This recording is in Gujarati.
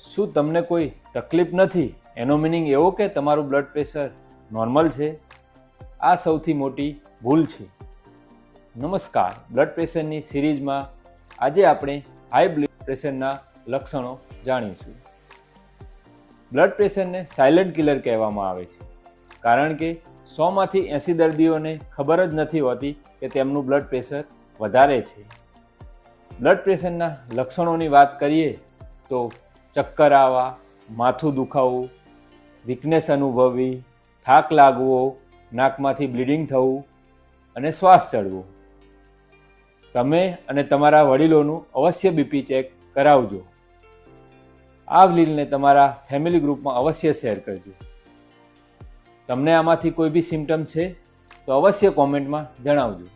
શું તમને કોઈ તકલીફ નથી? એનો મિનિંગ એવો કે તમારું બ્લડ પ્રેશર નોર્મલ છે? આ સૌથી મોટી ભૂલ છે. નમસ્કાર, બ્લડ પ્રેશરની સિરીઝમાં આજે આપણે હાઈ બ્લડ પ્રેશરના લક્ષણો જાણીશું. બ્લડ પ્રેશરને સાયલન્ટ કિલર કહેવામાં આવે છે, કારણ કે 100માંથી 80 દર્દીઓને ખબર જ નથી હોતી કે તેમનું બ્લડ પ્રેશર વધારે છે. બ્લડ પ્રેશરના લક્ષણોની વાત કરીએ તો ચક્કર આવવા, માથું દુખાવું, વીકનેસ અનુભવવી, થાક લાગવો, નાકમાંથી બ્લીડિંગ થવું અને શ્વાસ ચડવો. તમે અને તમારા વડીલોનું અવશ્ય બીપી ચેક કરાવજો. આ લીંકને તમારા ફેમિલી ગ્રુપમાં અવશ્ય શેર કરજો. તમને આમાંથી કોઈ બી સિમ્ટમ છે તો અવશ્ય કોમેન્ટમાં જણાવજો.